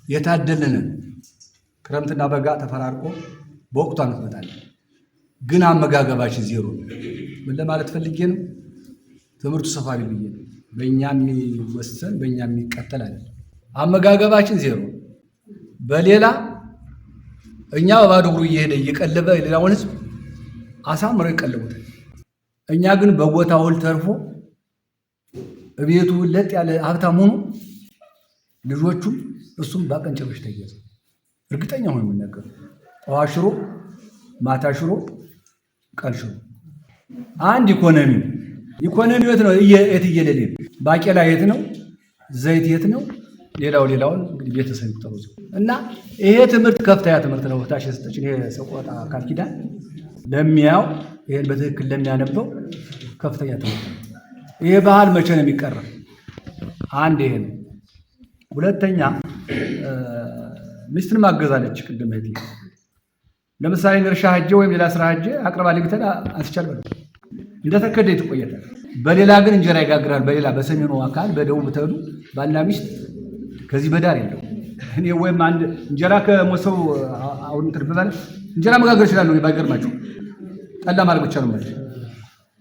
የታደለን ክረምትና በጋ ተፈራርቆ በወቅቱ አንመጣለን። ግን አመጋገባችን ዜሮ ነው። ምን ለማለት ፈልጌ ነው? ትምህርቱ ሰፋ ቢል ብዬ ነው። በእኛ የሚወሰን በእኛ የሚቀጠል አይደለም። አመጋገባችን ዜሮ። በሌላ እኛ በባዶ እግሩ እየሄደ እየቀለበ ሌላውን ህዝብ አሳምረው ይቀለቡታል። እኛ ግን በቦታው ሁሉ ተርፎ እቤቱ ለጥ ያለ ሀብታም ሆኖ ልጆቹም እሱም ባቀንጨሮች ተያዘ። እርግጠኛ ሆኖ የሚናገሩ ጠዋት ሽሮ፣ ማታ ሽሮ፣ ቀን ሽሮ። አንድ ኢኮኖሚው የት ነው? የት እየሌለ ባቄላ የት ነው? ዘይት የት ነው? ሌላውን እንግዲህ ቤተሰብ ይቆጠሩ እና ይሄ ትምህርት ከፍተኛ ትምህርት ነው። ታች የሰጠችን ይሄ ሰቆጣ ቃል ኪዳን ለሚያው ይሄን በትክክል ለሚያነበው ከፍተኛ ትምህርት ነው። ይሄ ባህል መቼ ነው የሚቀረው? አንድ ይሄ ነው። ሁለተኛ ሚስትን ማገዛለች። ቅድም እህቴ ለምሳሌ እርሻ ሄጄ ወይም ሌላ ስራ ሄጄ አቅርባልኝ ብትል አስቻል በለው እንደተከደ ትቆያለህ። በሌላ ግን እንጀራ ይጋግራል። በሌላ በሰሜኑ አካል በደቡብ ብትሄዱ ባልና ሚስት ከዚህ በዳር የለው። እኔ ወይም አንድ እንጀራ ከሞሰው አሁን ትርፍ ማለት እንጀራ መጋገር እችላለሁ ባይገርማችሁ። ጠላ ማለት ብቻ ነው ማለት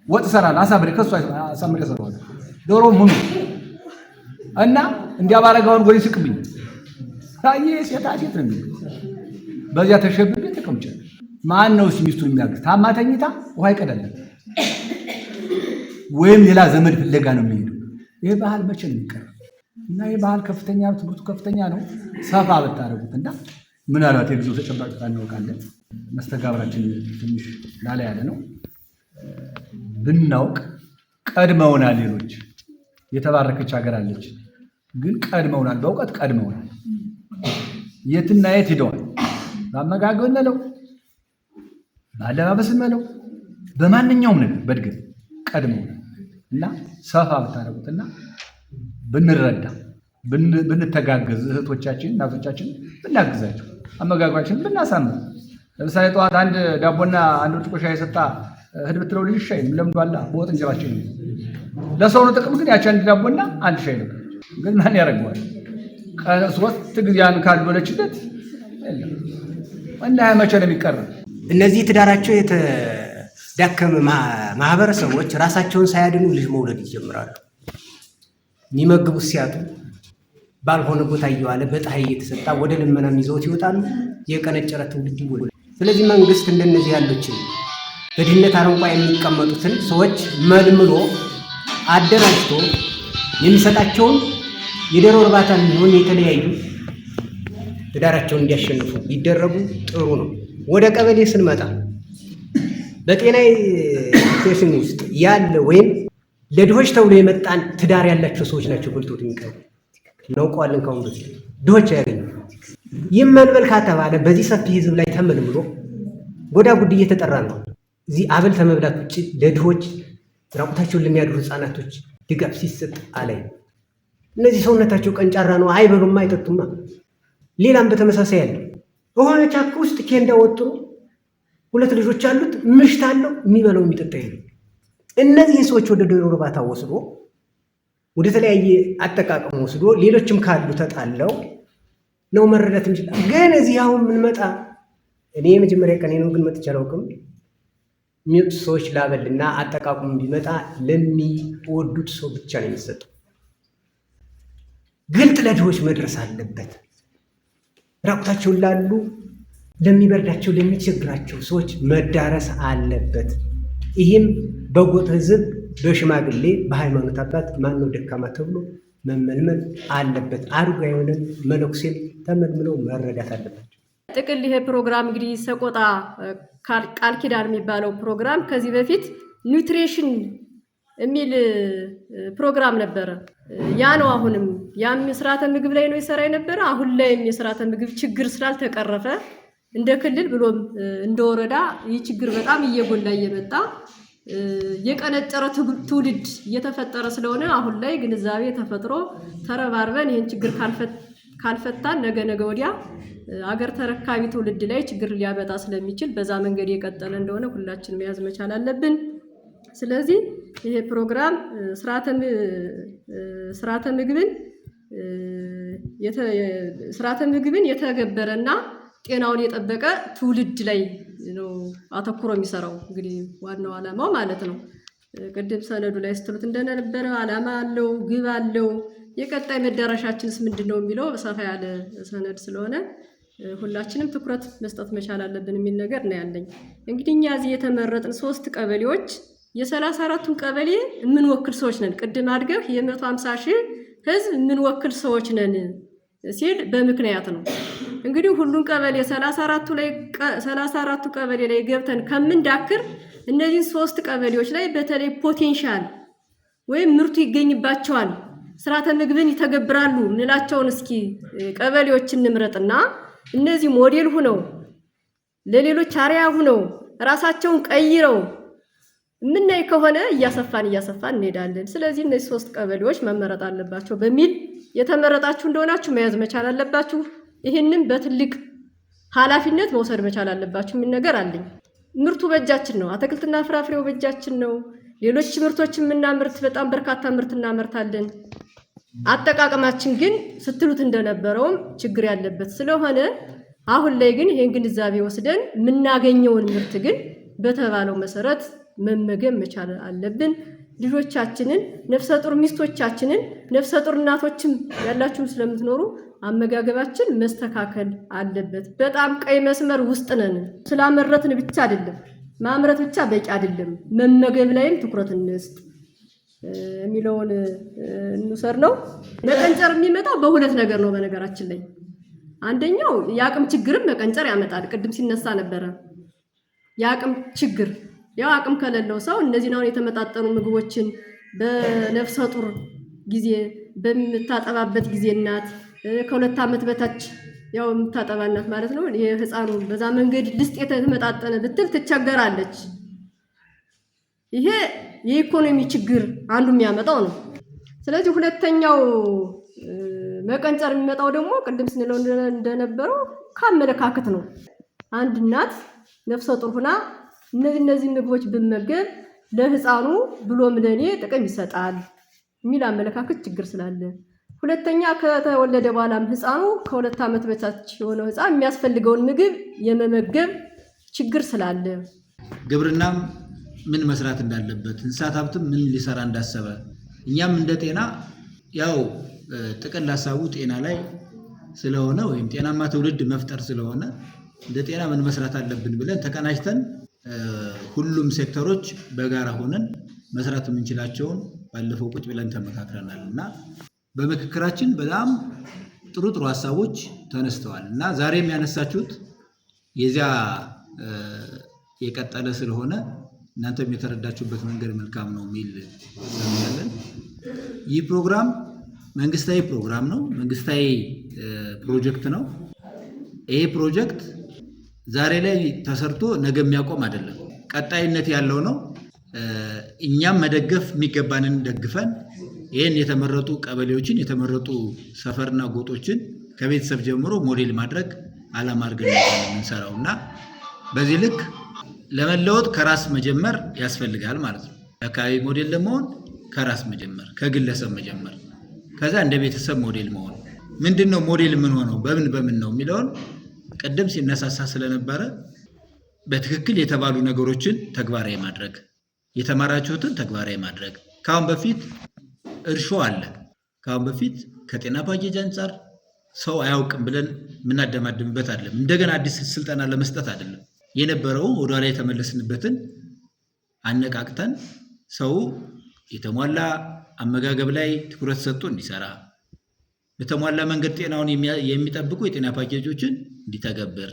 ወጥ ሰራል አሳብሬ ከሱ አሳምሬ ሰራዋለሁ። ዶሮ ሙሉ እና እንዲያባረጋውን ጎሪ ስቅብኝ ታዬ ሴት ነው የሚለው በዚያ ተሸብቤ ተቀምጫለሁ። ማን ነው ሚስቱን የሚያግዝ? ታማተኝታ ውሃ ይቀዳል ወይም ሌላ ዘመድ ፍለጋ ነው የሚሄደው። ይሄ ባህል መቼ ነው የሚቀር? እና ይሄ ባህል ከፍተኛ ነው፣ ትምህርቱ ከፍተኛ ነው። ሰፋ ብታደርጉት እና ምናልባት የጊዜው ተጨባጭ እናውቃለን። መስተጋብራችን ትንሽ ላላ ያለ ነው። ብናውቅ ቀድመውናል። ሌሎች የተባረከች ሀገር አለች፣ ግን ቀድመውናል። በእውቀት ቀድመውናል። የትና የት ሄደዋል? በአመጋገብ እንበለው፣ በአለባበስ እንበለው፣ በማንኛውም ነገር በእድገት ቀድመውናል። እና ሰፋ ብታደርጉትና ብንረዳ ብንተጋገዝ እህቶቻችን እናቶቻችን ብናግዛቸው አመጋገባችን ብናሳምር። ለምሳሌ ጠዋት አንድ ዳቦና አንድ ብርጭቆ ሻይ የሰጣ እህድ ብትለው ልጅ ሻይ ለምዷላ በወጥ እንጀራችን ነው። ለሰው ነው ጥቅም ግን ያቺ አንድ ዳቦና አንድ ሻይ ነው። ግን ማን ያደርገዋል? ሶስት ጊዜ ያን ካልበለችለት እና መቼ ነው የሚቀርብ? እነዚህ ትዳራቸው የተዳከመ ማህበረሰቦች ራሳቸውን ሳያድኑ ልጅ መውለድ ይጀምራሉ። የሚመግቡት ሲያጡ ባልሆነ ቦታ እየዋለ በፀሐይ እየተሰጣ ወደ ልመናም ይዘውት ይወጣሉ። የቀነጨረ ትውልድ ይወለዳል። ስለዚህ መንግስት እንደነዚህ ያሉችን በድህነት አረንቋ የሚቀመጡትን ሰዎች መልምሎ አደራጅቶ የሚሰጣቸውን የዶሮ እርባታ የሚሆን የተለያዩ ትዳራቸውን እንዲያሸንፉ ቢደረጉ ጥሩ ነው። ወደ ቀበሌ ስንመጣ በጤና ስቴሽን ውስጥ ያለ ወይም ለድሆች ተብሎ የመጣን ትዳር ያላቸው ሰዎች ናቸው በልቶት የሚቀሩ እናውቀዋለን። ካሁን በፊት ድሆች ያገኙ ይህም መልበል ከተባለ በዚህ ሰፊ ህዝብ ላይ ተመልምሎ ጎዳ ጉድ እየተጠራ ነው። እዚህ አበል ተመብላት ውጭ ለድሆች ራቁታቸውን ለሚያድሩ ህፃናቶች ድጋፍ ሲሰጥ አላይ። እነዚህ ሰውነታቸው ቀንጫራ ነው፣ አይበሉም፣ አይጠጡማ። ሌላም በተመሳሳይ ያለ በሆነ ጫካ ውስጥ ኬንዳ ወጥሮ ሁለት ልጆች አሉት፣ ምሽት አለው፣ የሚበላው የሚጠጣ ይሉ። እነዚህን ሰዎች ወደ ዶሮ እርባታ ወስዶ ወደ ተለያየ አጠቃቀም ወስዶ ሌሎችም ካሉ ተጣለው ነው መረዳት እንችላለን። ግን እዚህ አሁን የምንመጣ እኔ የመጀመሪያ ቀኔ ነው፣ ግን መጥቼ አላውቅም። የሚወጡ ሰዎች ላበልና አጠቃቀሙ ቢመጣ ለሚወዱት ሰው ብቻ ነው የሚሰጠው። ግልጥ ለድሆች መድረስ አለበት። ራቁታቸውን ላሉ ለሚበርዳቸው ለሚቸግራቸው ሰዎች መዳረስ አለበት። ይህም በጎጥ ህዝብ፣ በሽማግሌ፣ በሃይማኖት አባት ማነው ደካማ ተብሎ መመልመል አለበት። አድጋ የሆነ መነኩሴም ተመልምለው መረዳት አለባቸው። ጥቅል ይሄ ፕሮግራም እንግዲህ ሰቆጣ ቃል ኪዳን የሚባለው ፕሮግራም ከዚህ በፊት ኒውትሪሽን የሚል ፕሮግራም ነበረ። ያ ነው አሁንም ያም የስርዓተ ምግብ ላይ ነው ይሰራ የነበረ። አሁን ላይም የስርዓተ ምግብ ችግር ስላልተቀረፈ እንደ ክልል ብሎም እንደ ወረዳ ይህ ችግር በጣም እየጎላ እየመጣ የቀነጨረ ትውልድ እየተፈጠረ ስለሆነ አሁን ላይ ግንዛቤ ተፈጥሮ ተረባርበን ይህን ችግር ካልፈታን ነገ ወዲያ አገር ተረካቢ ትውልድ ላይ ችግር ሊያመጣ ስለሚችል በዛ መንገድ የቀጠለ እንደሆነ ሁላችን መያዝ መቻል አለብን። ስለዚህ ይሄ ፕሮግራም ስርዓተ ምግብን ስርዓተ ምግብን የተገበረና ጤናውን የጠበቀ ትውልድ ላይ ነው አተኩሮ የሚሰራው። እንግዲህ ዋናው ዓላማው ማለት ነው። ቅድም ሰነዱ ላይ ስትሉት እንደነበረ ዓላማ አለው፣ ግብ አለው። የቀጣይ መዳረሻችንስ ምንድነው የሚለው ሰፋ ያለ ሰነድ ስለሆነ ሁላችንም ትኩረት መስጠት መቻል አለብን የሚል ነገር ነው ያለኝ። እንግዲህ እኛ እዚህ የተመረጥን 3 ቀበሌዎች የ34ቱን ቀበሌ የምንወክል ሰዎች ነን። ቅድም አድገህ የ150 ሺህ ህዝብ የምንወክል ሰዎች ነን ሲል በምክንያት ነው። እንግዲህ ሁሉን ቀበሌ 34ቱ ቀበሌ ላይ ገብተን ከምንዳክር እነዚህን 3 ቀበሌዎች ላይ በተለይ ፖቴንሻል ወይም ምርቱ ይገኝባቸዋል፣ ስርዓተ ምግብን ይተገብራሉ እንላቸውን እስኪ ቀበሌዎችን እንምረጥና እነዚህ ሞዴል ሁነው ለሌሎች አርያ ሁነው ራሳቸውን ቀይረው ምናይ ከሆነ እያሰፋን እንሄዳለን። ስለዚህ እነዚህ 3 ቀበሌዎች መመረጥ አለባቸው በሚል የተመረጣችሁ እንደሆናችሁ መያዝ መቻል አለባችሁ። ይህንን በትልቅ ኃላፊነት መውሰድ መቻል አለባችሁ የሚል ነገር አለኝ። ምርቱ በእጃችን ነው። አትክልትና ፍራፍሬው በእጃችን ነው። ሌሎች ምርቶችን የምናመርት በጣም በርካታ ምርት እናመርታለን። አጠቃቀማችን ግን ስትሉት እንደነበረውም ችግር ያለበት ስለሆነ አሁን ላይ ግን ይሄን ግንዛቤ ወስደን የምናገኘውን ምርት ግን በተባለው መሰረት መመገብ መቻል አለብን። ልጆቻችንን፣ ነፍሰ ጡር ሚስቶቻችንን፣ ነፍሰ ጡር እናቶችም ያላችሁም ስለምትኖሩ አመጋገባችን መስተካከል አለበት። በጣም ቀይ መስመር ውስጥ ነን። ስላመረትን ብቻ አይደለም፣ ማምረት ብቻ በቂ አይደለም፣ መመገብ ላይም ትኩረት እንስጥ የሚለውን እንውሰድ ነው። መቀንጨር የሚመጣው በሁለት ነገር ነው። በነገራችን ላይ አንደኛው የአቅም ችግርም መቀንጨር ያመጣል። ቅድም ሲነሳ ነበረ የአቅም ችግር። ያው አቅም ከሌለው ሰው እነዚህን አሁን የተመጣጠኑ ምግቦችን በነፍሰ ጡር ጊዜ በምታጠባበት ጊዜ እናት ከ2 ዓመት በታች ያው የምታጠባ እናት ማለት ነው። የህፃኑ በዛ መንገድ ልስጥ የተመጣጠነ ብትል ትቸገራለች። ይሄ የኢኮኖሚ ችግር አንዱ የሚያመጣው ነው። ስለዚህ ሁለተኛው መቀንጨር የሚመጣው ደግሞ ቅድም ስንለው እንደነበረው ከአመለካከት ነው። አንድ እናት ነፍሰ ጡር ሆና እነዚህ ምግቦች ብመገብ ለህፃኑ ብሎም ለኔ ጥቅም ይሰጣል የሚል አመለካከት ችግር ስላለ፣ ሁለተኛ ከተወለደ በኋላም ህፃኑ ከ2 ዓመት በታች የሆነው ህፃን የሚያስፈልገውን ምግብ የመመገብ ችግር ስላለ፣ ግብርናም ምን መስራት እንዳለበት፣ እንስሳት ሀብትም ምን ሊሰራ እንዳሰበ፣ እኛም እንደ ጤና ያው ጥቅል ሀሳቡ ጤና ላይ ስለሆነ ወይም ጤናማ ትውልድ መፍጠር ስለሆነ እንደ ጤና ምን መስራት አለብን ብለን ተቀናጅተን ሁሉም ሴክተሮች በጋራ ሆነን መስራት የምንችላቸውን ባለፈው ቁጭ ብለን ተመካክረናል እና በምክክራችን በጣም ጥሩ ሀሳቦች ተነስተዋል እና ዛሬም ያነሳችሁት የዚያ የቀጠለ ስለሆነ እናንተም የተረዳችሁበት መንገድ መልካም ነው የሚል ያለን። ይህ ፕሮግራም መንግስታዊ ፕሮግራም ነው፣ መንግስታዊ ፕሮጀክት ነው። ይሄ ፕሮጀክት ዛሬ ላይ ተሰርቶ ነገ የሚያቆም አይደለም፣ ቀጣይነት ያለው ነው። እኛም መደገፍ የሚገባንን ደግፈን ይህን የተመረጡ ቀበሌዎችን የተመረጡ ሰፈርና ጎጦችን ከቤተሰብ ጀምሮ ሞዴል ማድረግ ዓላማ አድርገን የምንሰራው እና በዚህ ልክ ለመለወጥ ከራስ መጀመር ያስፈልጋል ማለት ነው። አካባቢ ሞዴል ለመሆን ከራስ መጀመር፣ ከግለሰብ መጀመር፣ ከዛ እንደ ቤተሰብ ሞዴል መሆን። ምንድነው ሞዴል ምን ሆነው በምን ነው የሚለውን ቀደም ሲነሳሳ ስለነበረ በትክክል የተባሉ ነገሮችን ተግባራዊ ማድረግ፣ የተማራችሁትን ተግባራዊ ማድረግ። ካሁን በፊት እርሾ አለ። ካሁን በፊት ከጤና ፓኬጅ አንጻር ሰው አያውቅም ብለን የምናደማድምበት አይደለም። እንደገና አዲስ ስልጠና ለመስጠት አይደለም። የነበረው ወደ ላይ የተመለስንበትን አነቃቅተን ሰው የተሟላ አመጋገብ ላይ ትኩረት ሰጥቶ እንዲሰራ፣ በተሟላ መንገድ ጤናውን የሚጠብቁ የጤና ፓኬጆችን እንዲተገብር፣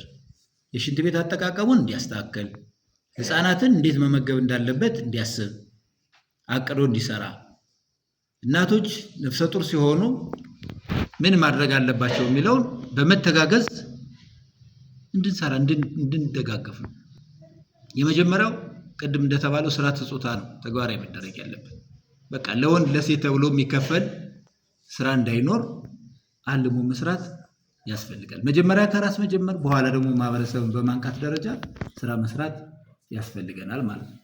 የሽንት ቤት አጠቃቀሙን እንዲያስተካክል፣ ህፃናትን እንዴት መመገብ እንዳለበት እንዲያስብ፣ አቅዶ እንዲሰራ፣ እናቶች ነፍሰ ጡር ሲሆኑ ምን ማድረግ አለባቸው የሚለውን በመተጋገዝ እንድንሰራ እንድንደጋገፍ ነው። የመጀመሪያው ቅድም እንደተባለው ስርዓተ ጾታ ነው ተግባራዊ መደረግ ያለበት። በቃ ለወንድ ለሴት ተብሎ የሚከፈል ስራ እንዳይኖር አልሞ መስራት ያስፈልጋል። መጀመሪያ ከራስ መጀመር፣ በኋላ ደግሞ ማህበረሰብን በማንቃት ደረጃ ስራ መስራት ያስፈልገናል ማለት ነው።